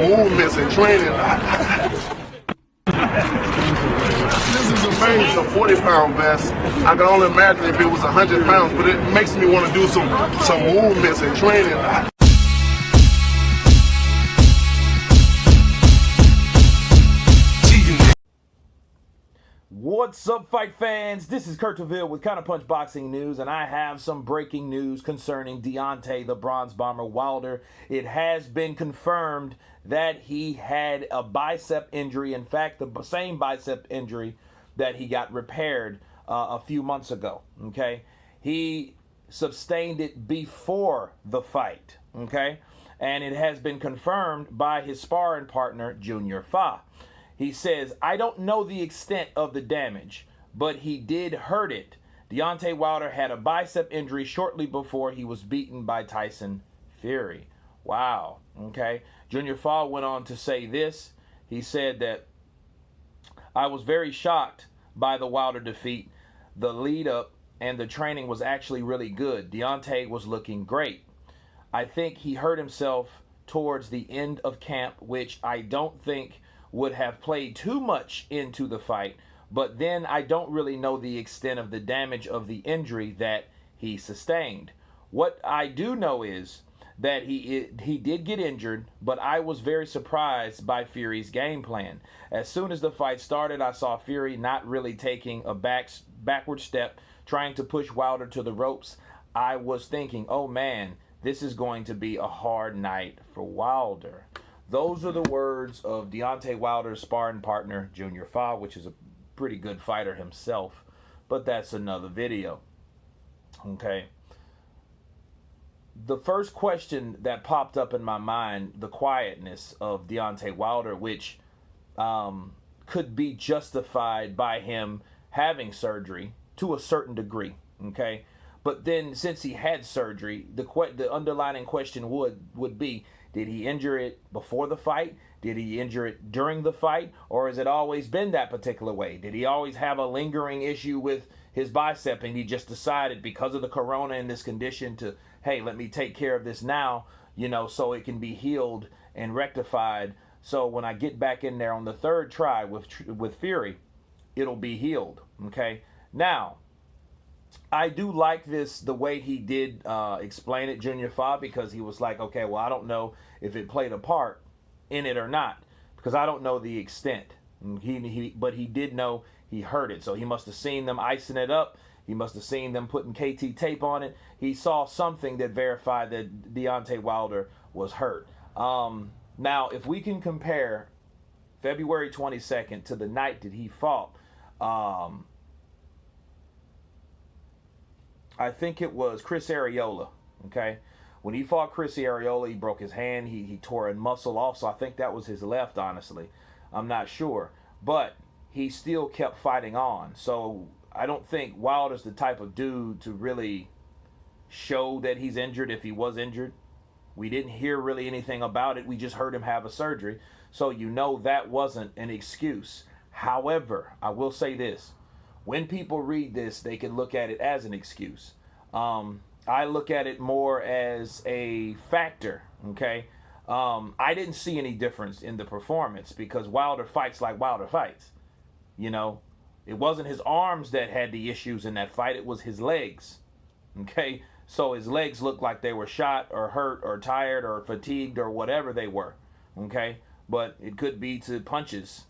movements and training. This is amazing. A 40-pound vest. I can only imagine if it was 100 pounds, but it makes me want to do some movements and training. What's up, fight fans? This is Kurt Taville with Counterpunch Boxing News, and I have some breaking news concerning Deontay the Bronze Bomber Wilder. It has been confirmed that he had a bicep injury. In fact, the same bicep injury that he got repaired a few months ago. Okay, he sustained it before the fight. Okay, and it has been confirmed by his sparring partner, Junior Fa. He says, I don't know the extent of the damage, but he did hurt it. Deontay Wilder had a bicep injury shortly before he was beaten by Tyson Fury. Wow. Okay. Junior Fa went on to say this. He said that I was very shocked by the Wilder defeat. The lead up and the training was actually really good. Deontay was looking great. I think he hurt himself towards the end of camp, which I don't think would have played too much into the fight, but then I don't really know the extent of the damage of the injury that he sustained. What I do know is that he did get injured, but I was very surprised by Fury's game plan. As soon as the fight started, I saw Fury not really taking a backward step, trying to push Wilder to the ropes. I was thinking, oh man, this is going to be a hard night for Wilder. Those are the words of Deontay Wilder's sparring partner, Junior Fa, which is a pretty good fighter himself, but that's another video. Okay. The first question that popped up in my mind, the quietness of Deontay Wilder, which could be justified by him having surgery to a certain degree. Okay. But then since he had surgery, the underlying question would be, did he injure it before the fight? Did he injure it during the fight? Or has it always been that particular way? Did he always have a lingering issue with his bicep and he just decided because of the corona and this condition to, hey, let me take care of this now, so it can be healed and rectified. So when I get back in there on the third try with Fury, it'll be healed. Okay. Now, I do like the way he did explain it, Junior Fa, because he was like, okay, well, I don't know if it played a part in it or not, because I don't know the extent. But he did know he hurt it. So he must have seen them icing it up. He must have seen them putting KT tape on it. He saw something that verified that Deontay Wilder was hurt. Now, if we can compare February 22nd to the night that he fought, I think it was Chris Arreola, okay? When he fought Chris Arreola, he broke his hand. He tore a muscle off, so I think that was his left, honestly. I'm not sure. But he still kept fighting on. So I don't think Wilder's the type of dude to really show that he's injured if he was injured. We didn't hear really anything about it. We just heard him have a surgery. So that wasn't an excuse. However, I will say this. When people read this, they can look at it as an excuse. I look at it more as a factor, okay? I didn't see any difference in the performance because Wilder fights like Wilder fights. It wasn't his arms that had the issues in that fight. It was his legs, okay? So his legs looked like they were shot or hurt or tired or fatigued or whatever they were, okay? But it could be to punches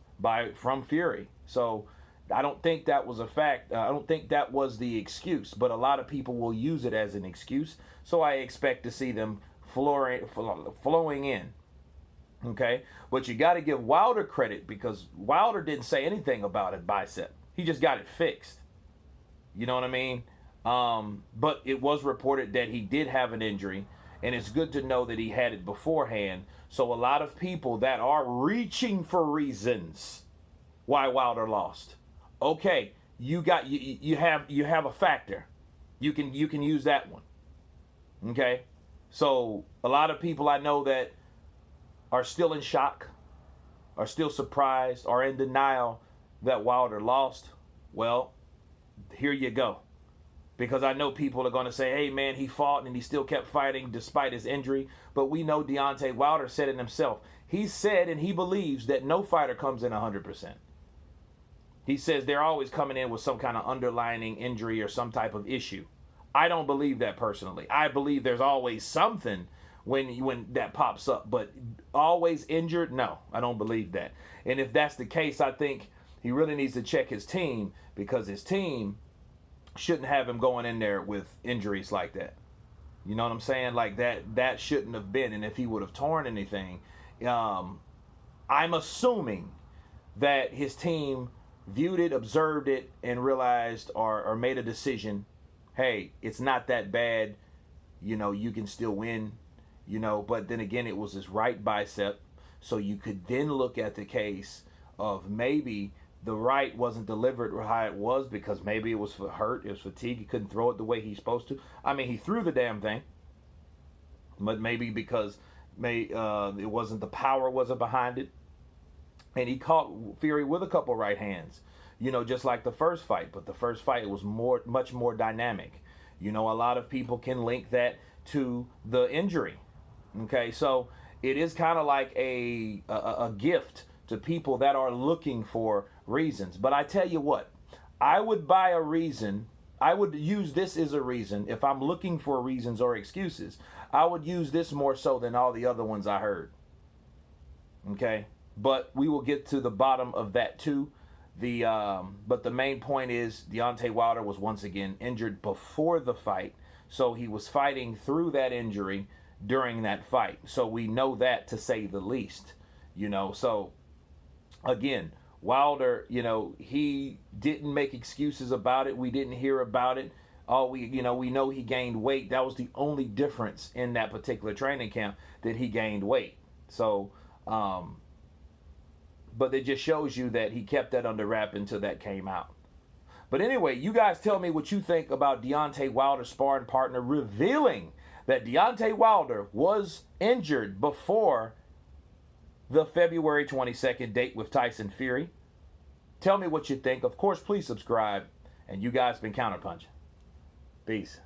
from Fury. So I don't think that was a fact. I don't think that was the excuse, but a lot of people will use it as an excuse. So I expect to see them flowing in. Okay? But you got to give Wilder credit because Wilder didn't say anything about it bicep. He just got it fixed. You know what I mean? But it was reported that he did have an injury, and it's good to know that he had it beforehand. So a lot of people that are reaching for reasons why Wilder lost. Okay, you have a factor. You can use that one. Okay? So a lot of people I know that are still in shock, are still surprised, are in denial that Wilder lost. Well, here you go. Because I know people are going to say, hey, man, he fought and he still kept fighting despite his injury. But we know Deontay Wilder said it himself. He said and he believes that no fighter comes in 100%. He says they're always coming in with some kind of underlying injury or some type of issue. I don't believe that personally. I believe there's always something when that pops up. But always injured? No, I don't believe that. And if that's the case, I think he really needs to check his team, because his team shouldn't have him going in there with injuries like that. You know what I'm saying? Like that shouldn't have been. And if he would have torn anything, I'm assuming that his team viewed it, observed it, and realized or made a decision, hey, it's not that bad. You know, you can still win. You know, but then again, it was his right bicep. So you could then look at the case of maybe the right wasn't delivered how it was, because maybe it was for hurt, it was fatigue, he couldn't throw it the way he's supposed to. I mean, he threw the damn thing, but maybe because it wasn't, the power wasn't behind it. And he caught Fury with a couple right hands, you know, just like the first fight. But the first fight was much more dynamic. You know, a lot of people can link that to the injury. Okay, so it is kind of like a gift to people that are looking for reasons. But I tell you what, I would buy a reason. I would use this as a reason. If I'm looking for reasons or excuses, I would use this more so than all the other ones I heard. Okay, but we will get to the bottom of that too. But the main point is Deontay Wilder was once again injured before the fight, so he was fighting through that injury during that fight. So we know that, to say the least. You know, so again, Wilder, you know, he didn't make excuses about it. We didn't hear about it. We know he gained weight. That was the only difference in that particular training camp, that he gained weight. So, but it just shows you that he kept that under wrap until that came out. But anyway, you guys tell me what you think about Deontay Wilder's sparring partner revealing that Deontay Wilder was injured before the February 22nd date with Tyson Fury. Tell me what you think. Of course, please subscribe. And you guys been Counterpunching. Peace.